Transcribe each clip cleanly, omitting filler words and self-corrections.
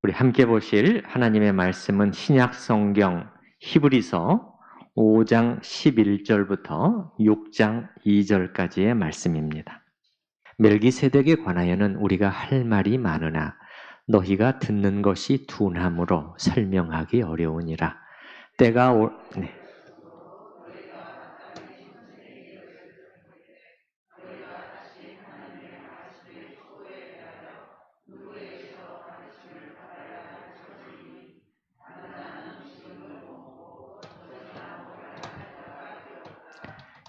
우리 함께 보실 하나님의 말씀은 신약 성경 히브리서 5장 11절부터 6장 2절까지의 말씀입니다. 멜기세덱에 관하여는 우리가 할 말이 많으나 너희가 듣는 것이 둔함으로 설명하기 어려우니라. 때가 네.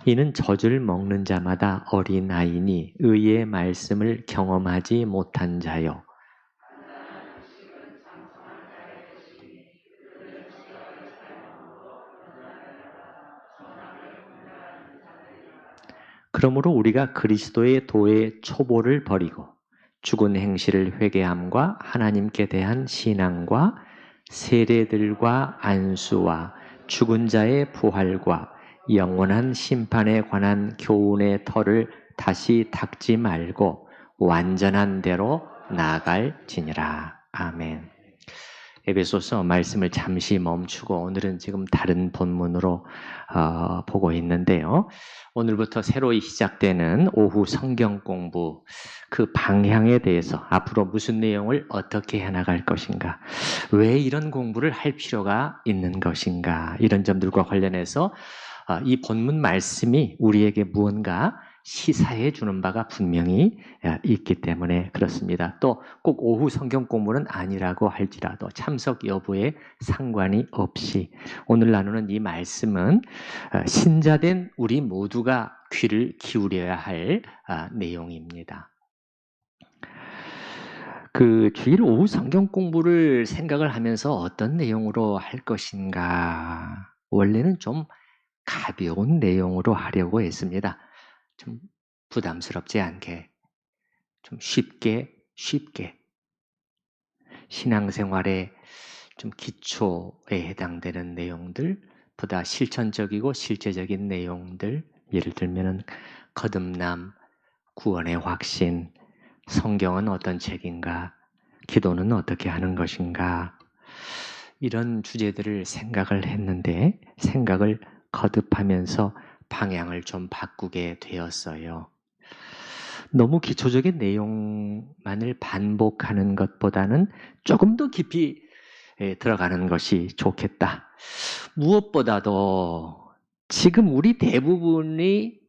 이는 젖을 먹는 자마다 어린아이니 의의 말씀을 경험하지 못한 자요. 그러므로 우리가 그리스도의 도의 초보를 버리고 죽은 행실을 회개함과 하나님께 대한 신앙과 세례들과 안수와 죽은 자의 부활과 영원한 심판에 관한 교훈의 터를 다시 닦지 말고 완전한 대로 나아갈지니라. 아멘. 에베소서 말씀을 잠시 멈추고 오늘은 지금 다른 본문으로 보고 있는데요. 오늘부터 새로이 시작되는 오후 성경 공부 그 방향에 대해서 앞으로 무슨 내용을 어떻게 해나갈 것인가, 왜 이런 공부를 할 필요가 있는 것인가, 이런 점들과 관련해서 이 본문 말씀이 우리에게 무언가 시사해 주는 바가 분명히 있기 때문에 그렇습니다. 또 꼭 오후 성경 공부는 아니라고 할지라도 참석 여부에 상관이 없이 오늘 나누는 이 말씀은 신자된 우리 모두가 귀를 기울여야 할 내용입니다. 그 주일 오후 성경 공부를 생각을 하면서 어떤 내용으로 할 것인가, 원래는 좀 가벼운 내용으로 하려고 했습니다. 좀 부담스럽지 않게, 좀 쉽게 신앙생활의 좀 기초에 해당되는 내용들, 보다 실천적이고 실제적인 내용들, 예를 들면은 거듭남, 구원의 확신, 성경은 어떤 책인가, 기도는 어떻게 하는 것인가, 이런 주제들을 생각을 했는데 생각을 거듭하면서 방향을 좀 바꾸게 되었어요. 너무 기초적인 내용만을 반복하는 것보다는 조금 더 깊이 들어가는 것이 좋겠다. 무엇보다도 지금 우리 대부분이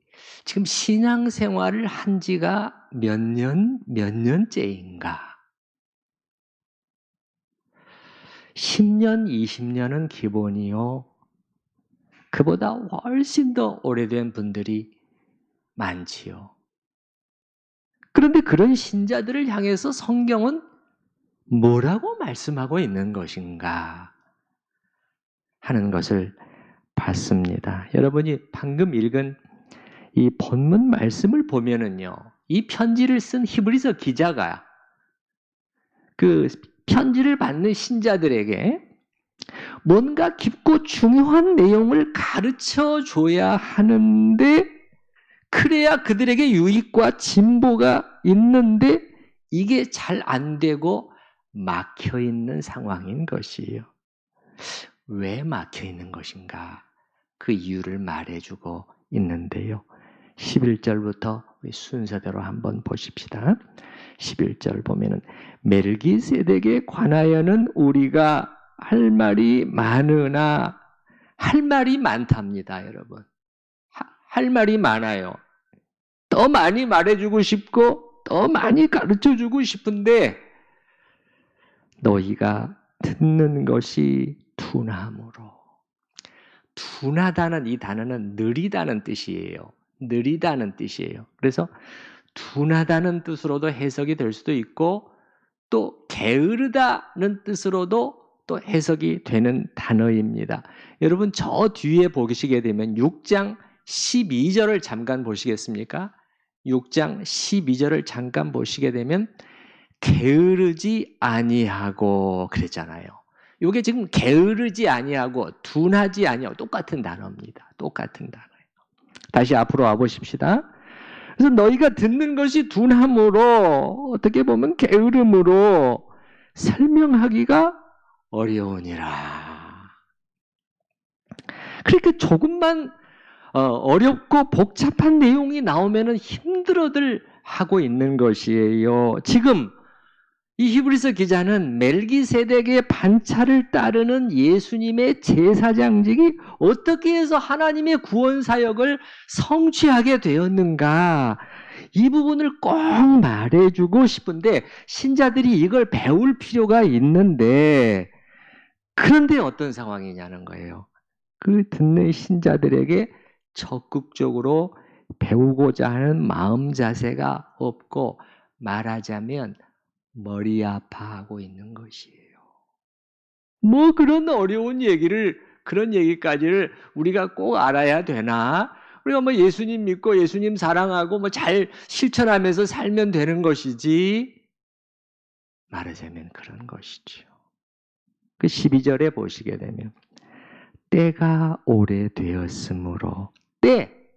지금 신앙생활을 한 지가 몇 년째인가? 10년, 20년은 기본이요. 그보다 훨씬 더 오래된 분들이 많지요. 그런데 그런 신자들을 향해서 성경은 뭐라고 말씀하고 있는 것인가 하는 것을 봤습니다. 여러분이 방금 읽은 이 본문 말씀을 보면은요, 이 편지를 쓴 히브리서 기자가 그 편지를 받는 신자들에게 뭔가 깊고 중요한 내용을 가르쳐 줘야 하는데, 그래야 그들에게 유익과 진보가 있는데 이게 잘 안 되고 막혀 있는 상황인 것이에요. 왜 막혀 있는 것인가? 그 이유를 말해주고 있는데요. 11절부터 우리 순서대로 한번 보십시다. 11절 보면은 멜기세덱에 관하여는 우리가 할 말이 많으나, 할 말이 많답니다, 여러분. 할 말이 많아요. 더 많이 말해주고 싶고 더 많이 가르쳐주고 싶은데 너희가 듣는 것이 둔함으로. 둔하다는 이 단어는 느리다는 뜻이에요. 느리다는 뜻이에요. 그래서 둔하다는 뜻으로도 해석이 될 수도 있고 또 게으르다는 뜻으로도 또 해석이 되는 단어입니다. 여러분 저 뒤에 보시게 되면 6장 12절을 잠깐 보시겠습니까? 6장 12절을 잠깐 보시게 되면 게으르지 아니하고 그랬잖아요. 이게 지금 게으르지 아니하고 둔하지 아니하고 똑같은 단어입니다. 똑같은 단어예요. 다시 앞으로 와보십시다. 그래서 너희가 듣는 것이 둔함으로, 어떻게 보면 게으름으로 설명하기가 어려우니라. 그러니까 조금만 어렵고 복잡한 내용이 나오면은 힘들어들 하고 있는 것이에요. 지금 이 히브리서 기자는 멜기세덱의 반차를 따르는 예수님의 제사장직이 어떻게 해서 하나님의 구원 사역을 성취하게 되었는가, 이 부분을 꼭 말해주고 싶은데 신자들이 이걸 배울 필요가 있는데, 그런데 어떤 상황이냐는 거예요. 그 듣는 신자들에게 적극적으로 배우고자 하는 마음 자세가 없고, 말하자면 머리 아파하고 있는 것이에요. 뭐 그런 어려운 얘기를, 그런 얘기까지를 우리가 꼭 알아야 되나? 우리가 뭐 예수님 믿고 예수님 사랑하고 뭐 잘 실천하면서 살면 되는 것이지, 말하자면 그런 것이죠. 그 12절에 보시게 되면 때가 오래되었으므로,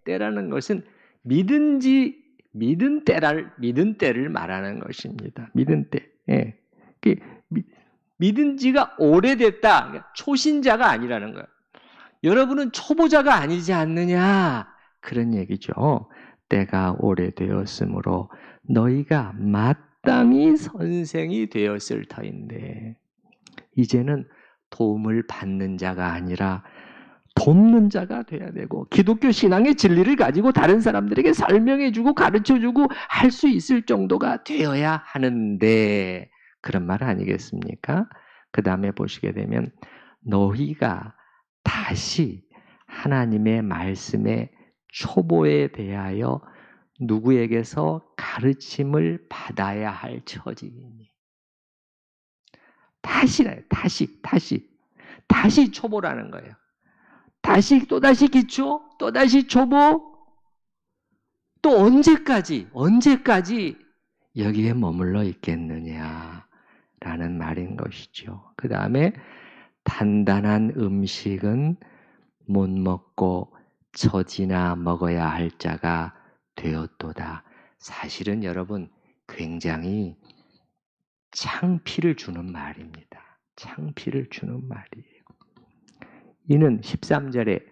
때라는 것은 믿은 때를 말하는 것입니다. 믿은 때. 예. 믿은 지가 오래됐다. 초신자가 아니라는 거예요. 여러분은 초보자가 아니지 않느냐, 그런 얘기죠. 때가 오래되었으므로 너희가 마땅히 선생이 되었을 터인데, 이제는 도움을 받는 자가 아니라 돕는 자가 돼야 되고, 기독교 신앙의 진리를 가지고 다른 사람들에게 설명해주고 가르쳐주고 할 수 있을 정도가 되어야 하는데, 그런 말 아니겠습니까? 그 다음에 보시게 되면 너희가 다시 하나님의 말씀의 초보에 대하여 누구에게서 가르침을 받아야 할 처지이니. 다시 초보라는 거예요. 또다시 기초, 또다시 초보, 또 언제까지 여기에 머물러 있겠느냐라는 말인 것이죠. 그 다음에 단단한 음식은 못 먹고 젖이나 먹어야 할 자가 되었도다. 사실은 여러분 굉장히 창피를 주는 말입니다. 창피를 주는 말이에요. 이는 13절에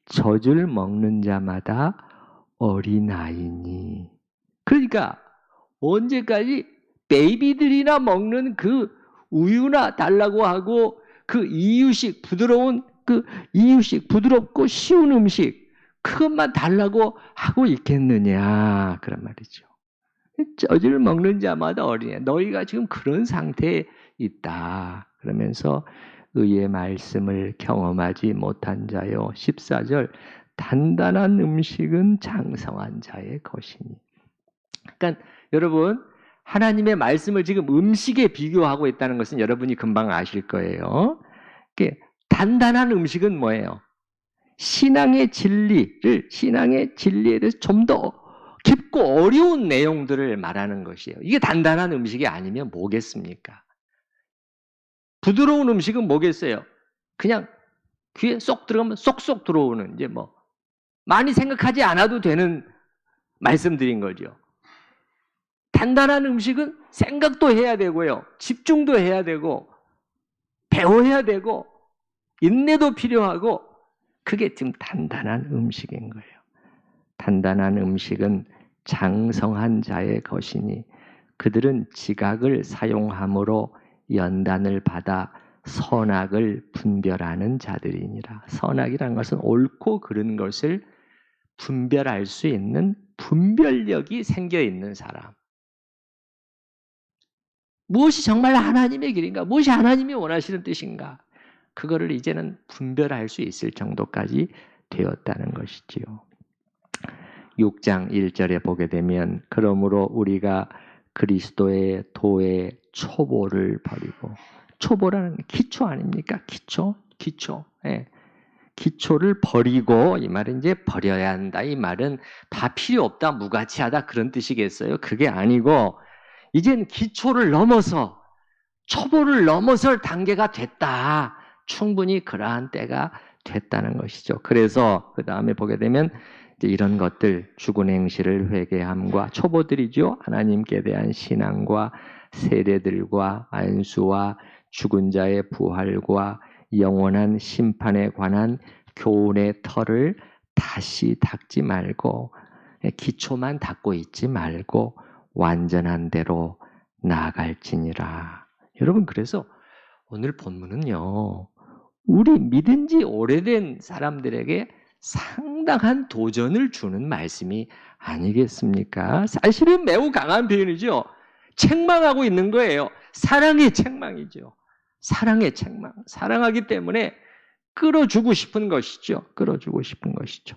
젖을 먹는 자마다 어린아이니. 그러니까 언제까지 베이비들이나 먹는 그 우유나 달라고 하고 그 이유식, 부드럽고 쉬운 음식, 그것만 달라고 하고 있겠느냐, 그런 말이죠. 젖을 먹는 자마다 어린애. 너희가 지금 그런 상태에 있다. 그러면서 의의 말씀을 경험하지 못한 자요. 14절 단단한 음식은 장성한 자의 것이니. 그러니까 여러분, 하나님의 말씀을 지금 음식에 비교하고 있다는 것은 여러분이 금방 아실 거예요. 단단한 음식은 뭐예요? 신앙의 진리에 대해서 좀 더 깊고 어려운 내용들을 말하는 것이에요. 이게 단단한 음식이 아니면 뭐겠습니까? 부드러운 음식은 뭐겠어요? 그냥 귀에 쏙 들어가면 쏙쏙 들어오는, 이제 뭐 많이 생각하지 않아도 되는 말씀드린 거죠. 단단한 음식은 생각도 해야 되고요, 집중도 해야 되고, 배워야 되고, 인내도 필요하고, 그게 지금 단단한 음식인 거예요. 단단한 음식은 장성한 자의 것이니 그들은 지각을 사용함으로 연단을 받아 선악을 분별하는 자들이니라. 선악이라는 것은 옳고 그른 것을 분별할 수 있는 분별력이 생겨 있는 사람. 무엇이 정말 하나님의 길인가? 무엇이 하나님이 원하시는 뜻인가? 그거를 이제는 분별할 수 있을 정도까지 되었다는 것이지요. 6장 1절에 보게 되면 그러므로 우리가 그리스도의 도의 초보를 버리고, 초보라는 기초 아닙니까? 기초. 예. 기초를 버리고, 이 말은 이제 버려야 한다. 이 말은 다 필요 없다, 무가치하다 그런 뜻이겠어요? 그게 아니고 이젠 기초를 넘어서 초보를 넘어설 단계가 됐다. 충분히 그러한 때가 됐다는 것이죠. 그래서 그 다음에 보게 되면 이런 것들, 죽은 행실을 회개함과, 초보들이죠, 하나님께 대한 신앙과 세례들과 안수와 죽은 자의 부활과 영원한 심판에 관한 교훈의 털을 다시 닦지 말고 기초만 닦고 있지 말고 완전한 대로 나아갈지니라. 여러분, 그래서 오늘 본문은요, 우리 믿은 지 오래된 사람들에게 상당한 도전을 주는 말씀이 아니겠습니까? 사실은 매우 강한 표현이죠. 책망하고 있는 거예요. 사랑의 책망이죠. 사랑의 책망. 사랑하기 때문에 끌어주고 싶은 것이죠. 끌어주고 싶은 것이죠.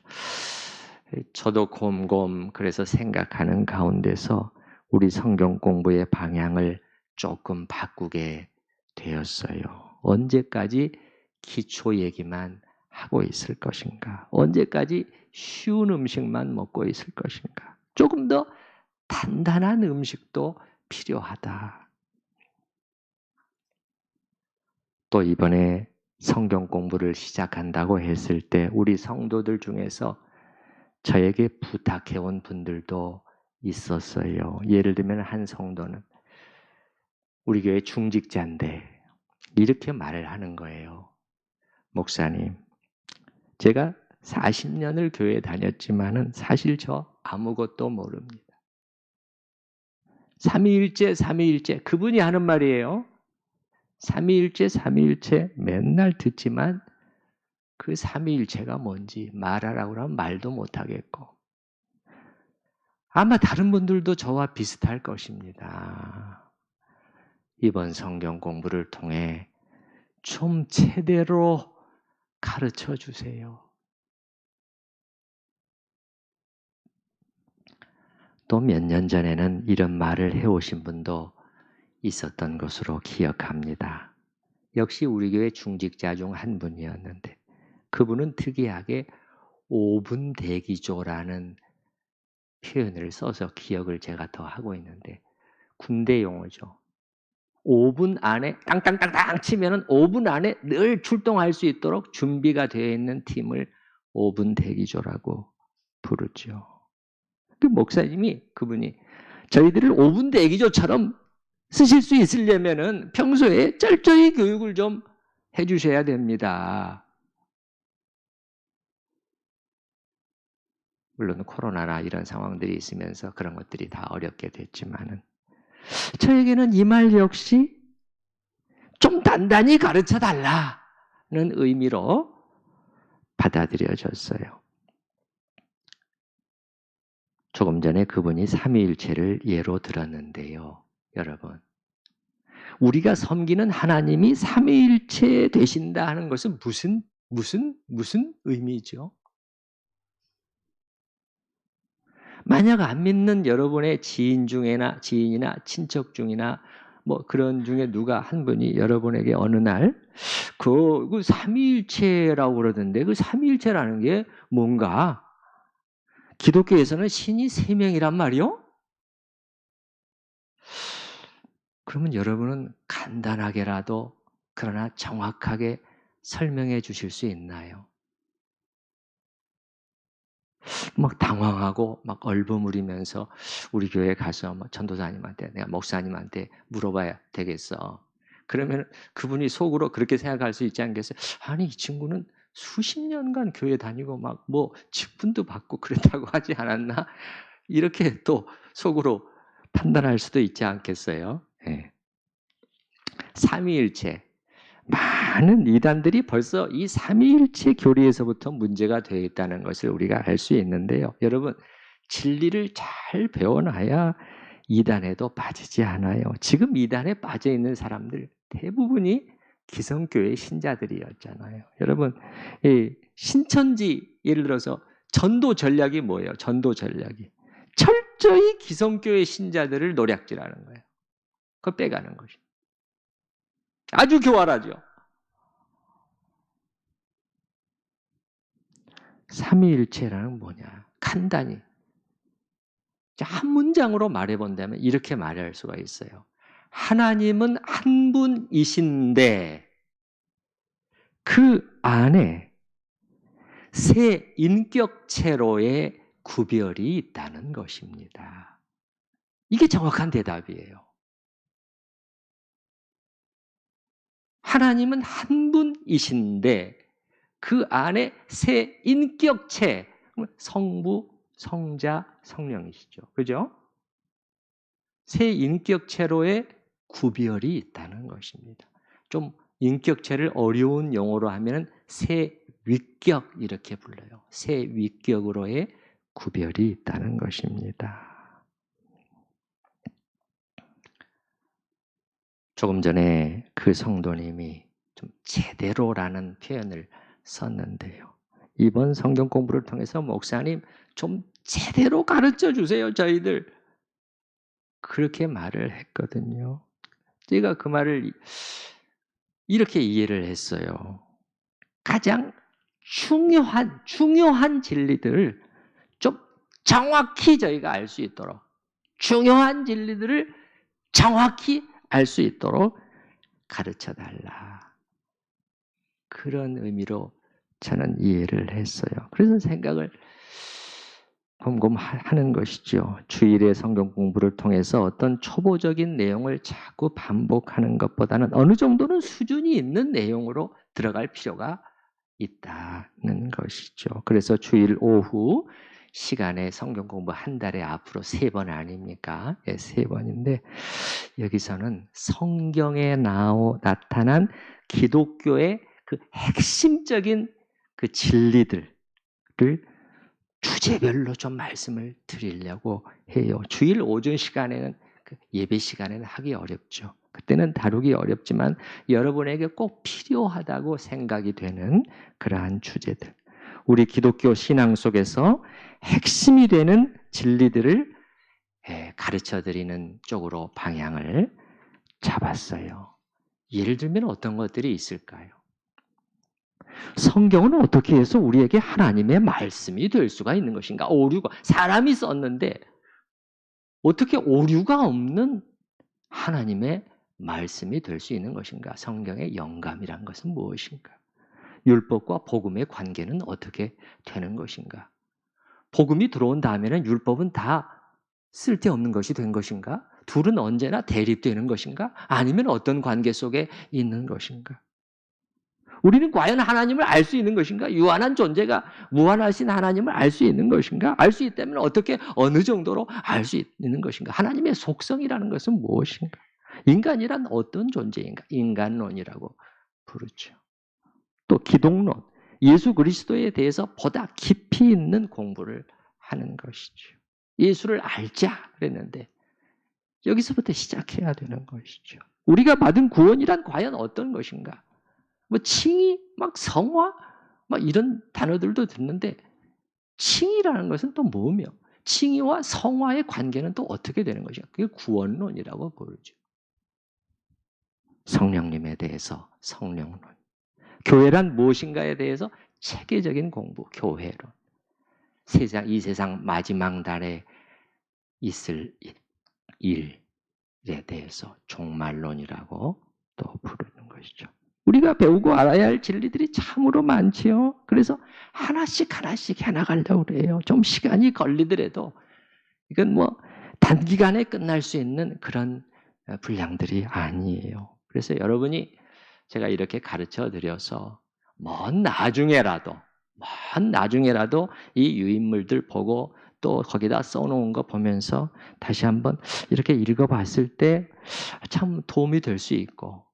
저도 곰곰 그래서 생각하는 가운데서 우리 성경 공부의 방향을 조금 바꾸게 되었어요. 언제까지 기초 얘기만 하고 있을 것인가? 언제까지 쉬운 음식만 먹고 있을 것인가? 조금 더 단단한 음식도 필요하다. 또 이번에 성경 공부를 시작한다고 했을 때 우리 성도들 중에서 저에게 부탁해온 분들도 있었어요. 예를 들면 한 성도는 우리 교회 중직자인데 이렇게 말을 하는 거예요. 목사님, 제가 40년을 교회 다녔지만은 사실 저 아무것도 모릅니다. 삼위일체 그분이 하는 말이에요. 삼위일체 맨날 듣지만 그 삼위일체가 뭔지 말하라고 하면 말도 못하겠고 아마 다른 분들도 저와 비슷할 것입니다. 이번 성경 공부를 통해 좀 제대로 가르쳐 주세요. 또 몇 년 전에는 이런 말을 해오신 분도 있었던 것으로 기억합니다. 역시 우리 교회 중직자 중 한 분이었는데 그분은 특이하게 5분 대기조라는 표현을 써서 기억을 제가 더 하고 있는데 군대 용어죠. 5분 안에 땅땅땅땅 치면은 5분 안에 늘 출동할 수 있도록 준비가 되어 있는 팀을 5분 대기조라고 부르죠. 그 목사님이 그분이 저희들을 5분 대기조처럼 쓰실 수 있으려면은 평소에 철저히 교육을 좀 해주셔야 됩니다. 물론 코로나나 이런 상황들이 있으면서 그런 것들이 다 어렵게 됐지만은 저에게는 이 말 역시 좀 단단히 가르쳐 달라는 의미로 받아들여졌어요. 조금 전에 그분이 삼위일체를 예로 들었는데요. 여러분, 우리가 섬기는 하나님이 삼위일체 되신다 하는 것은 무슨 의미죠? 만약 안 믿는 여러분의 지인이나 친척 중이나 뭐 그런 중에 누가 한 분이 여러분에게 어느 날 그 삼위일체라고 그러던데 그 삼위일체라는 게 뭔가 기독교에서는 신이 3명이란 말이요? 그러면 여러분은 간단하게라도 그러나 정확하게 설명해 주실 수 있나요? 막 당황하고 막 얼버무리면서 우리 교회 가서 막 전도사님한테 내가 목사님한테 물어봐야 되겠어. 그러면 그분이 속으로 그렇게 생각할 수 있지 않겠어요? 아니 이 친구는 수십 년간 교회 다니고 막 뭐 직분도 받고 그랬다고 하지 않았나? 이렇게 또 속으로 판단할 수도 있지 않겠어요? 네. 삼위일체. 많은 이단들이 벌써 이 삼위일체 교리에서부터 문제가 되어 있다는 것을 우리가 알 수 있는데요. 여러분, 진리를 잘 배워놔야 이단에도 빠지지 않아요. 지금 이단에 빠져 있는 사람들 대부분이 기성교회 신자들이었잖아요. 여러분, 이 신천지 예를 들어서 전도 전략이 뭐예요? 전도 전략이 철저히 기성교회 신자들을 노략질하는 거예요. 그거 빼가는 것이. 아주 교활하죠. 삼위일체라는 뭐냐? 간단히 한 문장으로 말해본다면 이렇게 말할 수가 있어요. 하나님은 한 분이신데 그 안에 세 인격체로의 구별이 있다는 것입니다. 이게 정확한 대답이에요. 하나님은 한 분이신데 그 안에 세 인격체, 성부, 성자, 성령이시죠. 그죠? 세 인격체로의 구별이 있다는 것입니다. 좀 인격체를 어려운 용어로 하면 세 위격 이렇게 불러요. 세 위격으로의 구별이 있다는 것입니다. 조금 전에 그 성도님이 좀 제대로라는 표현을 썼는데요. 이번 성경 공부를 통해서 목사님 좀 제대로 가르쳐 주세요, 저희들. 그렇게 말을 했거든요. 제가 그 말을 이렇게 이해를 했어요. 가장 중요한 진리들을 좀 정확히 저희가 알 수 있도록, 중요한 진리들을 정확히 알 수 있도록 가르쳐 달라. 그런 의미로 저는 이해를 했어요. 그래서 생각을 곰곰하는 것이죠. 주일의 성경 공부를 통해서 어떤 초보적인 내용을 자꾸 반복하는 것보다는 어느 정도는 수준이 있는 내용으로 들어갈 필요가 있다는 것이죠. 그래서 주일 오후 시간에 성경 공부 한 달에 앞으로 3번 아닙니까? 예, 3번인데 여기서는 성경에 나타난 기독교의 그 핵심적인 그 진리들을 주제별로 좀 말씀을 드리려고 해요. 주일 오전 시간에는 예배 시간에는 하기 어렵죠. 그때는 다루기 어렵지만 여러분에게 꼭 필요하다고 생각이 되는 그러한 주제들. 우리 기독교 신앙 속에서 핵심이 되는 진리들을 가르쳐 드리는 쪽으로 방향을 잡았어요. 예를 들면 어떤 것들이 있을까요? 성경은 어떻게 해서 우리에게 하나님의 말씀이 될 수가 있는 것인가? 오류가, 사람이 썼는데 어떻게 오류가 없는 하나님의 말씀이 될 수 있는 것인가? 성경의 영감이란 것은 무엇인가? 율법과 복음의 관계는 어떻게 되는 것인가? 복음이 들어온 다음에는 율법은 다 쓸데없는 것이 된 것인가? 둘은 언제나 대립되는 것인가? 아니면 어떤 관계 속에 있는 것인가? 우리는 과연 하나님을 알 수 있는 것인가? 유한한 존재가 무한하신 하나님을 알 수 있는 것인가? 알 수 있다면 어떻게 어느 정도로 알 수 있는 것인가? 하나님의 속성이라는 것은 무엇인가? 인간이란 어떤 존재인가? 인간론이라고 부르죠. 또 기독론, 예수 그리스도에 대해서 보다 깊이 있는 공부를 하는 것이죠. 예수를 알자 그랬는데 여기서부터 시작해야 되는 것이죠. 우리가 받은 구원이란 과연 어떤 것인가? 뭐 칭의, 막 성화, 막 이런 단어들도 듣는데 칭의라는 것은 또 뭐며 칭의와 성화의 관계는 또 어떻게 되는 것인가? 그게 구원론이라고 부르죠. 성령님에 대해서 성령론. 교회란 무엇인가에 대해서 체계적인 공부, 교회론. 이 세상 마지막 날에 있을 일에 대해서 종말론이라고 또 부르는 것이죠. 우리가 배우고 알아야 할 진리들이 참으로 많지요. 그래서 하나씩 해나가려고 그래요. 좀 시간이 걸리더라도 이건 뭐 단기간에 끝날 수 있는 그런 분량들이 아니에요. 그래서 여러분이 제가 이렇게 가르쳐 드려서 먼 나중에라도 이 유인물들 보고 또 거기다 써놓은 거 보면서 다시 한번 이렇게 읽어봤을 때 참 도움이 될 수 있고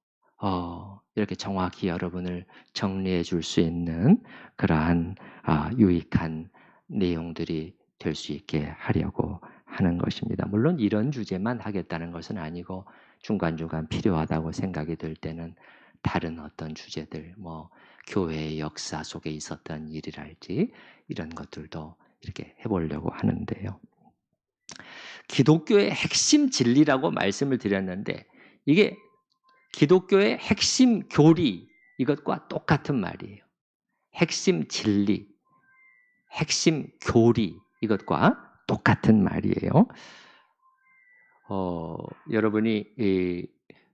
이렇게 정확히 여러분을 정리해 줄 수 있는 그러한 유익한 내용들이 될 수 있게 하려고 하는 것입니다. 물론 이런 주제만 하겠다는 것은 아니고 중간중간 필요하다고 생각이 들 때는 다른 어떤 주제들, 뭐 교회의 역사 속에 있었던 일이랄지 이런 것들도 이렇게 해보려고 하는데요. 기독교의 핵심 진리라고 말씀을 드렸는데 이게 기독교의 핵심 교리 이것과 똑같은 말이에요. 핵심 진리, 핵심 교리 이것과 똑같은 말이에요. 여러분이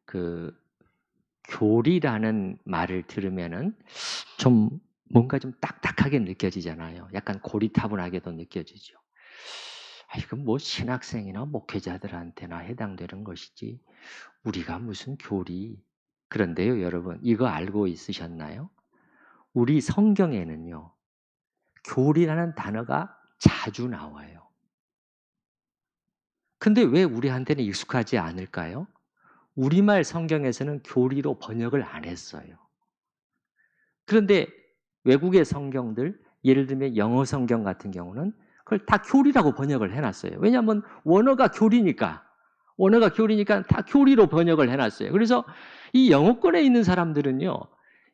그 교리라는 말을 들으면은 좀 뭔가 좀 딱딱하게 느껴지잖아요. 약간 고리타분하게도 느껴지죠. 이건 뭐 신학생이나 목회자들한테나 해당되는 것이지 우리가 무슨 교리 그런데요, 여러분, 이거 알고 있으셨나요? 우리 성경에는요, 교리라는 단어가 자주 나와요. 근데 왜 우리한테는 익숙하지 않을까요? 우리말 성경에서는 교리로 번역을 안 했어요. 그런데 외국의 성경들, 예를 들면 영어 성경 같은 경우는 그걸 다 교리라고 번역을 해놨어요. 왜냐하면 원어가 교리니까 다 교리로 번역을 해놨어요. 그래서 이 영어권에 있는 사람들은요,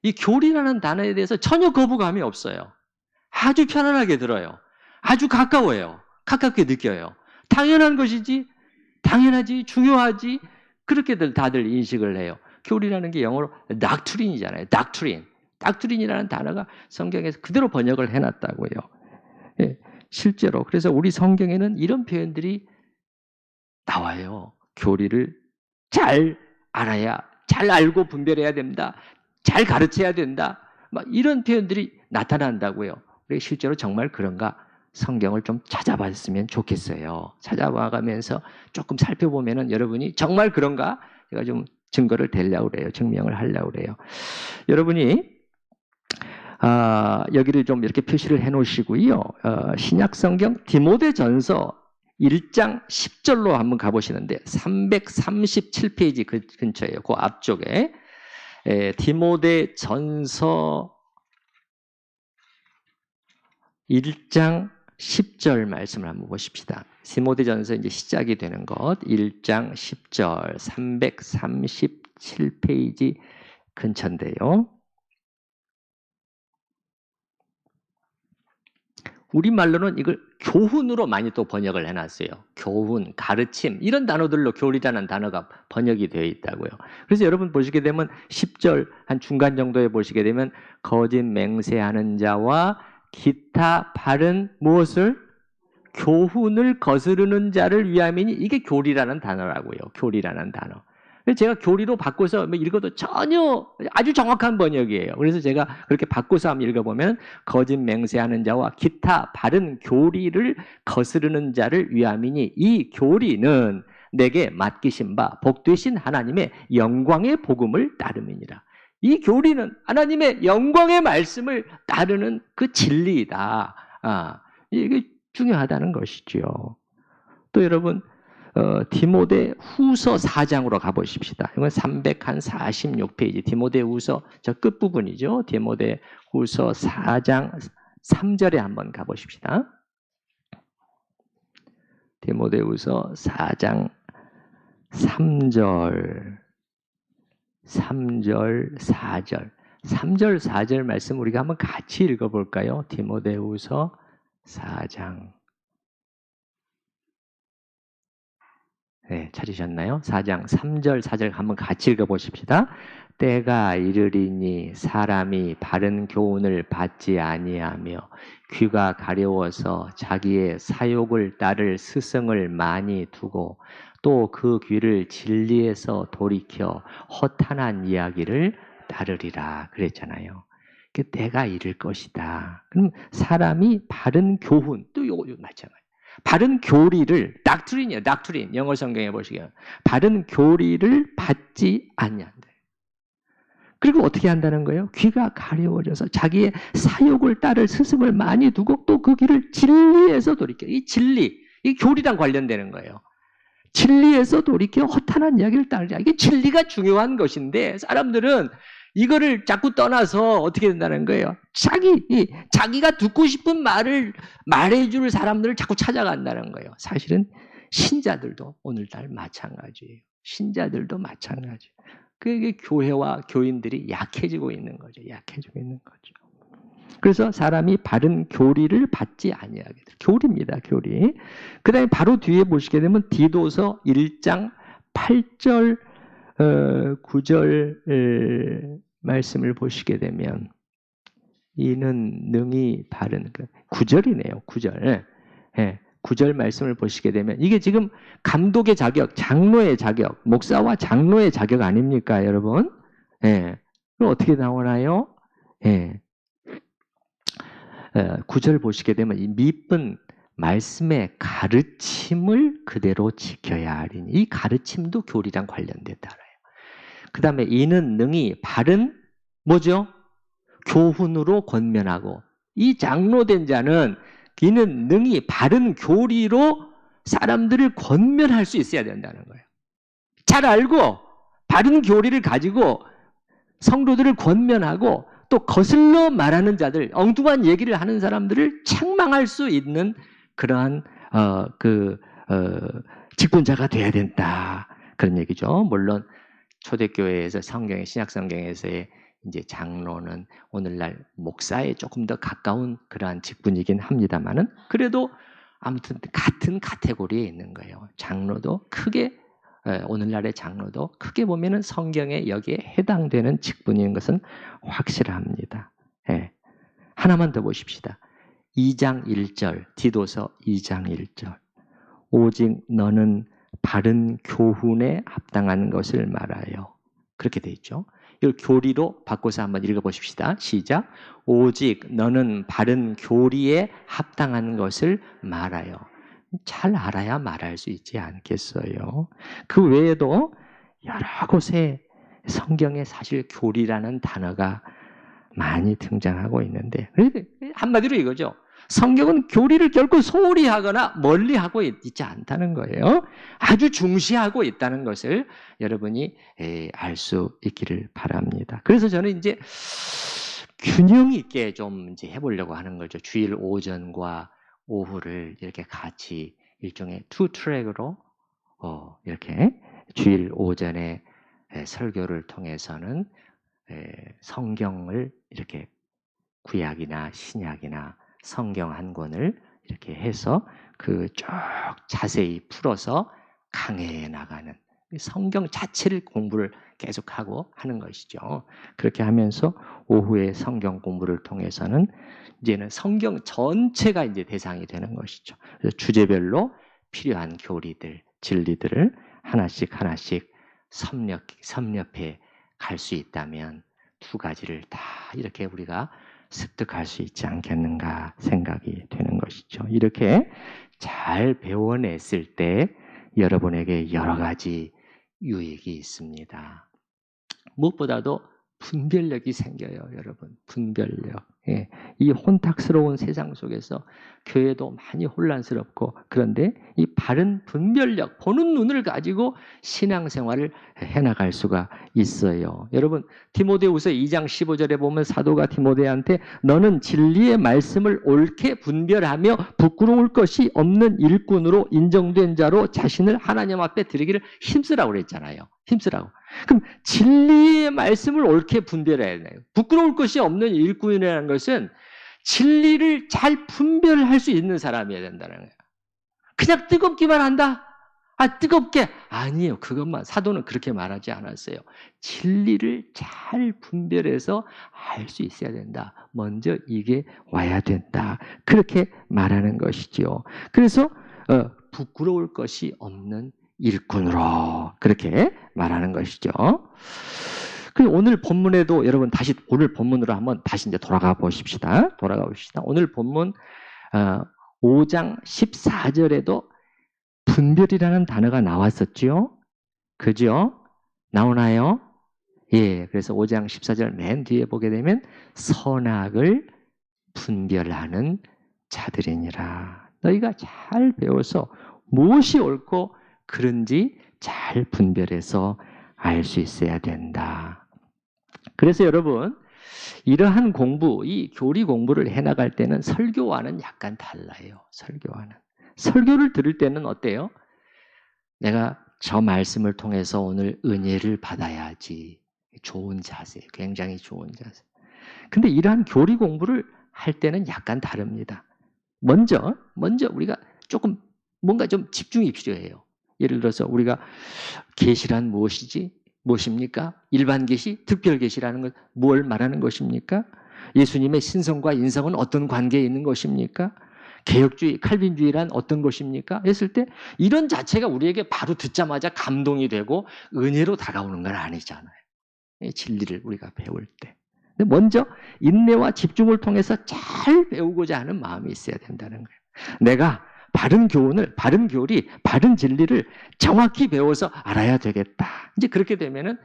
이 교리라는 단어에 대해서 전혀 거부감이 없어요. 아주 편안하게 들어요. 아주 가까워요. 가깝게 느껴요. 당연한 것이지, 당연하지, 중요하지, 그렇게들 다들 인식을 해요. 교리라는 게 영어로 doctrine이잖아요. doctrine. doctrine이라는 단어가 성경에서 그대로 번역을 해놨다고요. 예, 실제로. 그래서 우리 성경에는 이런 표현들이 나와요. 교리를 잘 알아야, 잘 알고 분별해야 된다. 잘 가르쳐야 된다. 막 이런 표현들이 나타난다고요. 실제로 정말 그런가? 성경을 좀 찾아봤으면 좋겠어요. 찾아봐가면서 조금 살펴보면은 여러분이 정말 그런가? 제가 좀 증거를 대려고 그래요. 증명을 하려고 그래요. 여러분이 여기를 좀 이렇게 표시를 해 놓으시고요. 신약 성경 디모데전서 1장 10절로 한번 가보시는데 337페이지 근처에요. 그 앞쪽에 디모데전서 1장 10절 말씀을 한번 보십시다. 디모데전서 이제 시작이 되는 것 1장 10절 337페이지 근처인데요. 우리말로는 이걸 교훈으로 많이 또 번역을 해놨어요. 교훈, 가르침 이런 단어들로 교리라는 단어가 번역이 되어 있다고요. 그래서 여러분 보시게 되면 10절 한 중간 정도에 보시게 되면 거짓 맹세하는 자와 기타 바른 무엇을? 교훈을 거스르는 자를 위함이니 이게 교리라는 단어라고요. 교리라는 단어. 제가 교리로 바꿔서 읽어도 전혀 아주 정확한 번역이에요. 그래서 제가 그렇게 바꿔서 한번 읽어보면 거짓 맹세하는 자와 기타 바른 교리를 거스르는 자를 위함이니 이 교리는 내게 맡기신 바 복되신 하나님의 영광의 복음을 따름이니라. 이 교리는 하나님의 영광의 말씀을 따르는 그 진리이다. 이게 중요하다는 것이죠. 또 여러분 디모데 후서 4장으로 가보십시다. 이건 346페이지 디모데 후서 저 끝부분이죠. 디모데 후서 4장 3절에 한번 가보십시다. 디모데 후서 4장 3절 4절 3절 4절 말씀 우리가 한번 같이 읽어볼까요? 디모데 후서 4장 네, 찾으셨나요? 4장 3절 4절 한번 같이 읽어보십시다. 때가 이르리니 사람이 바른 교훈을 받지 아니하며 귀가 가려워서 자기의 사욕을 따를 스승을 많이 두고 또 그 귀를 진리에서 돌이켜 허탄한 이야기를 따르리라 그랬잖아요. 때가 이를 것이다. 그럼 사람이 바른 교훈 또 요거 마찬가지. 바른 교리를 doctrine이에요. doctrine. 영어 성경에 보시면 바른 교리를 받지 아니한다. 그리고 어떻게 한다는 거예요? 귀가 가려워져서 자기의 사욕을 따를 스승을 많이 두고 또 그 길을 진리에서 돌이켜. 이 진리, 이 교리랑 관련되는 거예요. 진리에서 돌이켜 허탄한 이야기를 따르자. 이게 진리가 중요한 것인데 사람들은 이거를 자꾸 떠나서 어떻게 된다는 거예요? 자기가 듣고 싶은 말을 말해줄 사람들을 자꾸 찾아간다는 거예요. 사실은 신자들도 오늘날 마찬가지예요. 신자들도 마찬가지. 그게 교회와 교인들이 약해지고 있는 거죠. 약해지고 있는 거죠. 그래서 사람이 바른 교리를 받지 아니하게 돼요. 교리입니다. 교리. 그 다음에 바로 뒤에 보시게 되면 디도서 1장 8절 9절 말씀을 보시게 되면 이는 능히 바른 9절이네요. 9절. 예, 9절 말씀을 보시게 되면 이게 지금 감독의 자격, 장로의 자격, 목사와 장로의 자격 아닙니까, 여러분? 예. 그럼 어떻게 나오나요? 예. 9절 보시게 되면 이 밑분 말씀의 가르침을 그대로 지켜야 하리니 이 가르침도 교리랑 관련됐다. 그 다음에 이는 능히 바른 뭐죠? 교훈으로 권면하고, 이 장로된 자는 이는 능히 바른 교리로 사람들을 권면할 수 있어야 된다는 거예요. 잘 알고 바른 교리를 가지고 성도들을 권면하고 또 거슬러 말하는 자들, 엉뚱한 얘기를 하는 사람들을 책망할 수 있는 그러한 직분자가 돼야 된다, 그런 얘기죠. 물론 초대교회에서 성경의 신약성경에서의 이제 장로는 오늘날 목사에 조금 더 가까운 그러한 직분이긴 합니다만은 그래도 아무튼 같은 카테고리에 있는 거예요. 장로도 크게 오늘날의 장로도 크게 보면은 성경에 여기에 해당되는 직분인 것은 확실합니다. 예. 하나만 더 보십시다. 2장 1절, 디도서 2장 1절. 오직 너는 바른 교훈에 합당한 것을 말하여. 그렇게 돼 있죠. 이걸 교리로 바꿔서 한번 읽어보십시다. 시작. 오직 너는 바른 교리에 합당한 것을 말하여. 잘 알아야 말할 수 있지 않겠어요? 그 외에도 여러 곳에 성경에 사실 교리라는 단어가 많이 등장하고 있는데, 한마디로 이거죠. 성경은 교리를 결코 소홀히 하거나 멀리 하고 있지 않다는 거예요. 아주 중시하고 있다는 것을 여러분이 알 수 있기를 바랍니다. 그래서 저는 이제 균형 있게 좀 이제 해보려고 하는 거죠. 주일 오전과 오후를 이렇게 같이 일종의 투 트랙으로 이렇게 주일 오전에 설교를 통해서는 성경을 이렇게 구약이나 신약이나 성경 한 권을 이렇게 해서 그 쭉 자세히 풀어서 강해해 나가는 성경 자체를 공부를 계속하고 하는 것이죠. 그렇게 하면서 오후에 성경 공부를 통해서는 이제는 성경 전체가 이제 대상이 되는 것이죠. 그래서 주제별로 필요한 교리들, 진리들을 하나씩 하나씩 섭렵해 갈 수 있다면 두 가지를 다 이렇게 우리가 습득할 수 있지 않겠는가 생각이 되는 것이죠. 이렇게 잘 배워냈을 때 여러분에게 여러 가지 유익이 있습니다. 무엇보다도 분별력이 생겨요, 여러분. 분별력. 예. 이 혼탁스러운 세상 속에서 교회도 많이 혼란스럽고, 그런데 이 바른 분별력, 보는 눈을 가지고 신앙생활을 해나갈 수가 있어요. 여러분, 디모데후서 2장 15절에 보면 사도가 디모데한테 너는 진리의 말씀을 옳게 분별하며 부끄러울 것이 없는 일꾼으로 인정된 자로 자신을 하나님 앞에 드리기를 힘쓰라고 그랬잖아요. 힘쓰라고. 그럼 진리의 말씀을 옳게 분별해야 돼요. 부끄러울 것이 없는 일꾼이라는 것은 진리를 잘 분별할 수 있는 사람이어야 된다는 거예요. 그냥 뜨겁기만 한다? 뜨겁게. 아니에요. 그것만. 사도는 그렇게 말하지 않았어요. 진리를 잘 분별해서 알 수 있어야 된다. 먼저 이게 와야 된다. 그렇게 말하는 것이지요. 그래서 부끄러울 것이 없는 일꾼으로 그렇게 말하는 것이죠. 오늘 본문에도 여러분 다시 오늘 본문으로 한번 다시 이제 돌아가 보십시다. 오늘 본문 5장 14절에도 분별이라는 단어가 나왔었죠. 그죠? 나오나요? 예. 그래서 5장 14절 맨 뒤에 보게 되면 선악을 분별하는 자들이니라. 너희가 잘 배워서 무엇이 옳고 그런지 잘 분별해서 알 수 있어야 된다. 그래서 여러분, 이러한 공부, 이 교리 공부를 해나갈 때는 설교와는 약간 달라요. 설교를 들을 때는 어때요? 내가 저 말씀을 통해서 오늘 은혜를 받아야지. 좋은 자세, 굉장히 좋은 자세. 근데 이러한 교리 공부를 할 때는 약간 다릅니다. 먼저 우리가 조금 뭔가 좀 집중이 필요해요. 예를 들어서 우리가 계시란 무엇입니까? 일반 계시, 특별 계시라는 것 뭘 말하는 것입니까? 예수님의 신성과 인성은 어떤 관계에 있는 것입니까? 개혁주의, 칼빈주의란 어떤 것입니까? 했을 때 이런 자체가 우리에게 바로 듣자마자 감동이 되고 은혜로 다가오는 건 아니잖아요. 진리를 우리가 배울 때. 먼저 인내와 집중을 통해서 잘 배우고자 하는 마음이 있어야 된다는 거예요. 내가 바른 교훈을, 바른 교리, 바른 진리를 정확히 배워서 알아야 되겠다. 이제 그렇게 되면은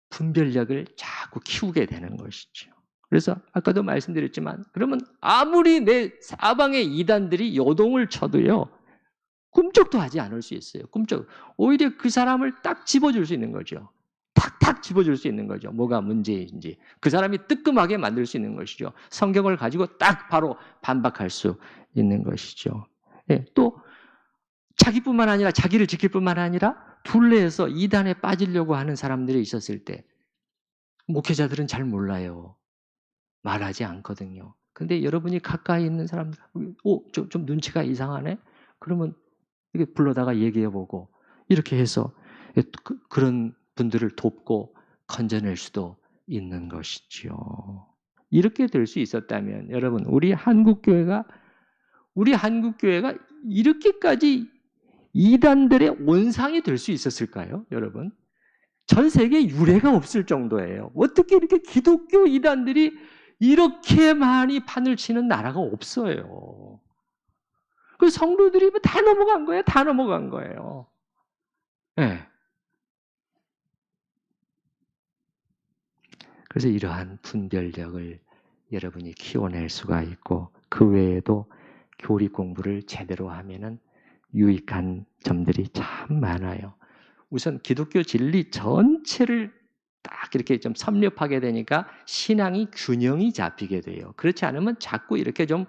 분별력을 자꾸 키우게 되는 것이죠. 그래서 아까도 말씀드렸지만 그러면 아무리 내 사방의 이단들이 요동을 쳐도요. 꿈쩍도 하지 않을 수 있어요. 꿈쩍. 오히려 그 사람을 딱 집어줄 수 있는 거죠. 탁탁 집어줄 수 있는 거죠. 뭐가 문제인지. 그 사람이 뜨끔하게 만들 수 있는 것이죠. 성경을 가지고 딱 바로 반박할 수 있는 것이죠. 예, 또 자기뿐만 아니라 자기를 지킬 뿐만 아니라 둘레에서 이단에 빠지려고 하는 사람들이 있었을 때 목회자들은 잘 몰라요. 말하지 않거든요. 근데 여러분이 가까이 있는 사람들, 좀 눈치가 이상하네? 그러면 이렇게 불러다가 얘기해보고 이렇게 해서 그런 분들을 돕고 건져낼 수도 있는 것이죠. 이렇게 될 수 있었다면 여러분 우리 한국교회가 이렇게까지 이단들의 온상이 될 수 있었을까요? 여러분 전 세계에 유례가 없을 정도예요. 어떻게 이렇게 기독교 이단들이 이렇게 많이 판을 치는 나라가 없어요. 그 성도들이 다 넘어간 거예요. 다 넘어간 거예요. 네. 그래서 이러한 분별력을 여러분이 키워낼 수가 있고 그 외에도 교리 공부를 제대로 하면은 유익한 점들이 참 많아요. 우선 기독교 진리 전체를 딱 이렇게 좀 섭렵하게 되니까 신앙이 균형이 잡히게 돼요. 그렇지 않으면 자꾸 이렇게 좀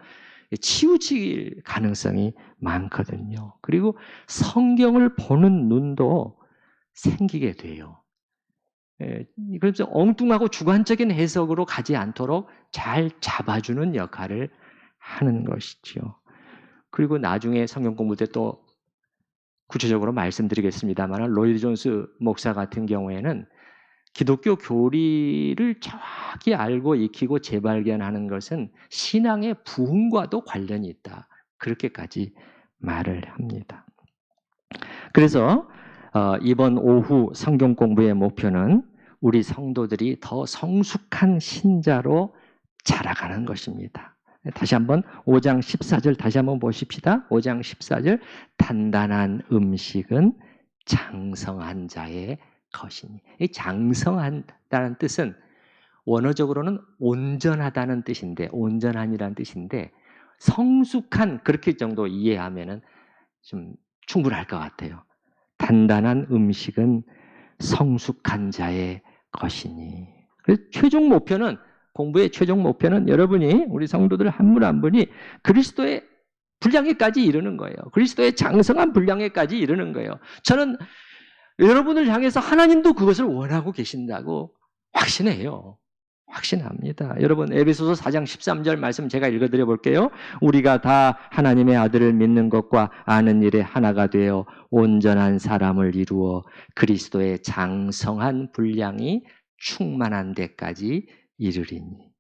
치우칠 가능성이 많거든요. 그리고 성경을 보는 눈도 생기게 돼요. 그래서 엉뚱하고 주관적인 해석으로 가지 않도록 잘 잡아주는 역할을 하는 것이죠. 그리고 나중에 성경 공부 때 또 구체적으로 말씀드리겠습니다만 로이드 존스 목사 같은 경우에는 기독교 교리를 정확히 알고 익히고 재발견하는 것은 신앙의 부흥과도 관련이 있다. 그렇게까지 말을 합니다. 그래서 이번 오후 성경 공부의 목표는 우리 성도들이 더 성숙한 신자로 자라가는 것입니다. 다시 한번 5장 14절 다시 한번 보십시다. 5장 14절 단단한 음식은 장성한 자의 것이니. 이 장성한다는 뜻은 원어적으로는 온전하다는 뜻인데 온전한이라는 뜻인데 성숙한 그렇게 정도 이해하면은 좀 충분할 것 같아요. 단단한 음식은 성숙한 자의 것이니. 그래서 최종 목표는 공부의 최종 목표는 여러분이 우리 성도들 한 분 한 분이 그리스도의 분량에까지 이르는 거예요. 그리스도의 장성한 분량에까지 이르는 거예요. 저는 여러분을 향해서 하나님도 그것을 원하고 계신다고 확신해요. 확신합니다. 여러분 에베소서 4장 13절 말씀 제가 읽어드려 볼게요. 우리가 다 하나님의 아들을 믿는 것과 아는 일에 하나가 되어 온전한 사람을 이루어 그리스도의 장성한 분량이 충만한 데까지 이르리니.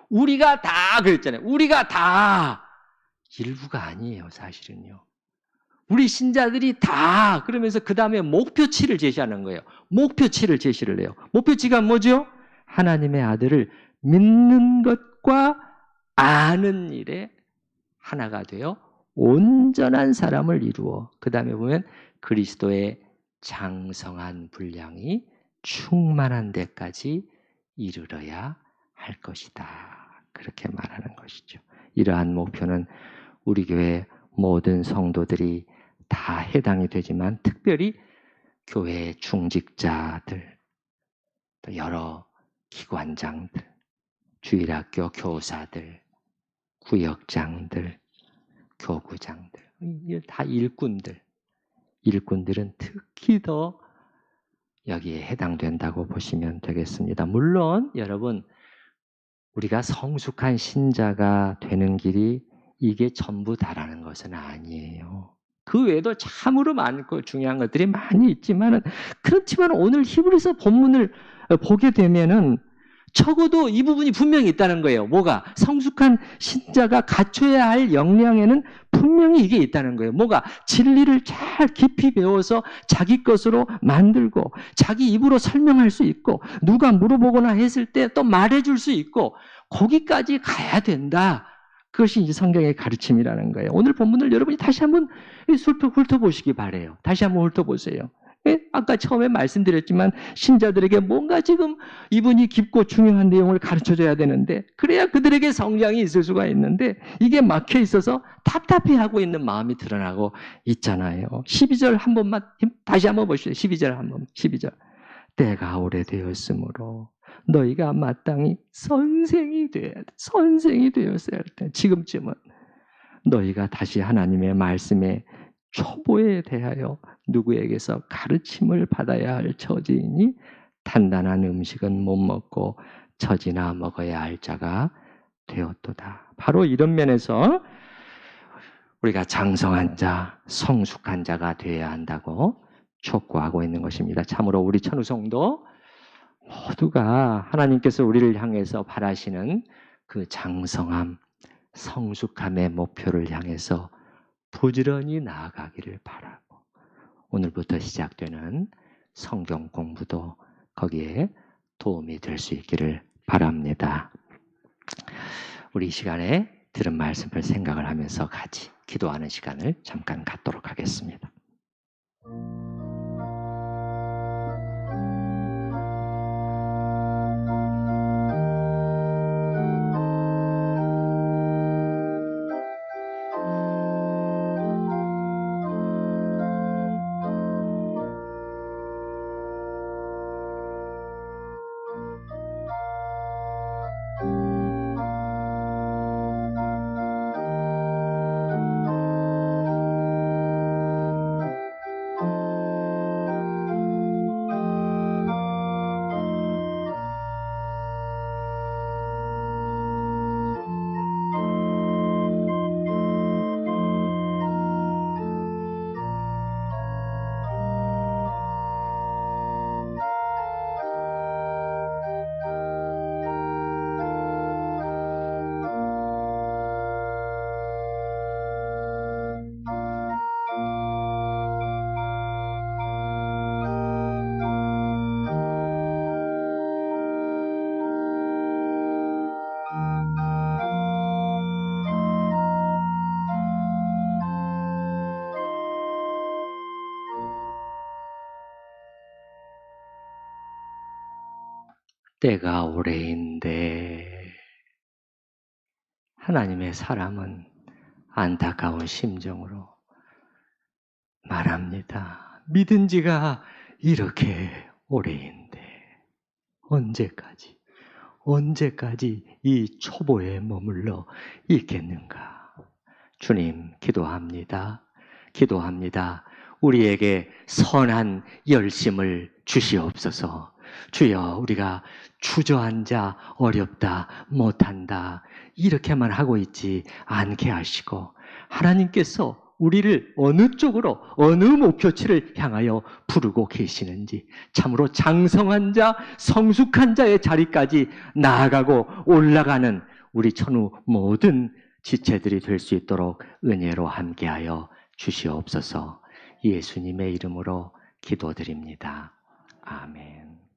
우리가 다 그랬잖아요. 우리가 다 일부가 아니에요. 사실은요. 우리 신자들이 다 그러면서 그 다음에 목표치를 제시하는 거예요. 목표치를 제시를 해요. 목표치가 뭐죠? 하나님의 아들을 믿는 것과 아는 일에 하나가 되어 온전한 사람을 이루어 그 다음에 보면 그리스도의 장성한 분량이 충만한 데까지 이르러야 할 것이다. 그렇게 말하는 것이죠. 이러한 목표는 우리 교회 모든 성도들이 다 해당이 되지만 특별히 교회 중직자들, 또 여러 기관장들, 주일학교 교사들, 구역장들, 교구장들, 다 일꾼들은 특히 더 여기에 해당된다고 보시면 되겠습니다. 물론 여러분 우리가 성숙한 신자가 되는 길이 이게 전부 다라는 것은 아니에요. 그 외에도 참으로 많고 중요한 것들이 많이 있지만은 그렇지만 오늘 히브리서 본문을 보게 되면은 적어도 이 부분이 분명히 있다는 거예요. 뭐가? 성숙한 신자가 갖춰야 할 역량에는 분명히 이게 있다는 거예요. 뭐가? 진리를 잘 깊이 배워서 자기 것으로 만들고 자기 입으로 설명할 수 있고 누가 물어보거나 했을 때 또 말해줄 수 있고 거기까지 가야 된다. 그것이 이제 성경의 가르침이라는 거예요. 오늘 본문을 여러분이 다시 한번 훑어보시기 바래요. 다시 한번 훑어보세요. 아까 처음에 말씀드렸지만 신자들에게 뭔가 지금 이분이 깊고 중요한 내용을 가르쳐줘야 되는데 그래야 그들에게 성장이 있을 수가 있는데 이게 막혀 있어서 답답해하고 있는 마음이 드러나고 있잖아요. 12절 한 번만 다시 한번 보시죠. 12절 한 번. 12절. 때가 오래되었으므로 너희가 마땅히 선생이 되어야 돼. 선생이 되었어야 할 때. 지금쯤은 너희가 다시 하나님의 말씀에 초보에 대하여 누구에게서 가르침을 받아야 할 처지이니 단단한 음식은 못 먹고 젖이나 먹어야 할 자가 되었도다. 바로 이런 면에서 우리가 장성한 자, 성숙한 자가 되어야 한다고 촉구하고 있는 것입니다. 참으로 우리 천우성도 모두가 하나님께서 우리를 향해서 바라시는 그 장성함, 성숙함의 목표를 향해서 부지런히 나아가기를 바라고 오늘부터 시작되는 성경 공부도 거기에 도움이 될 수 있기를 바랍니다. 우리 이 시간에 들은 말씀을 생각을 하면서 같이 기도하는 시간을 잠깐 갖도록 하겠습니다. 때가 오래인데 하나님의 사람은 안타까운 심정으로 말합니다. 믿은 지가 이렇게 오래인데 언제까지 이 초보에 머물러 있겠는가? 주님, 기도합니다. 우리에게 선한 열심을 주시옵소서. 주여, 우리가 주저앉아 어렵다, 못한다 이렇게만 하고 있지 않게 하시고 하나님께서 우리를 어느 쪽으로 어느 목표치를 향하여 부르고 계시는지 참으로 장성한 자, 성숙한 자의 자리까지 나아가고 올라가는 우리 천우 모든 지체들이 될 수 있도록 은혜로 함께하여 주시옵소서. 예수님의 이름으로 기도드립니다. 아멘.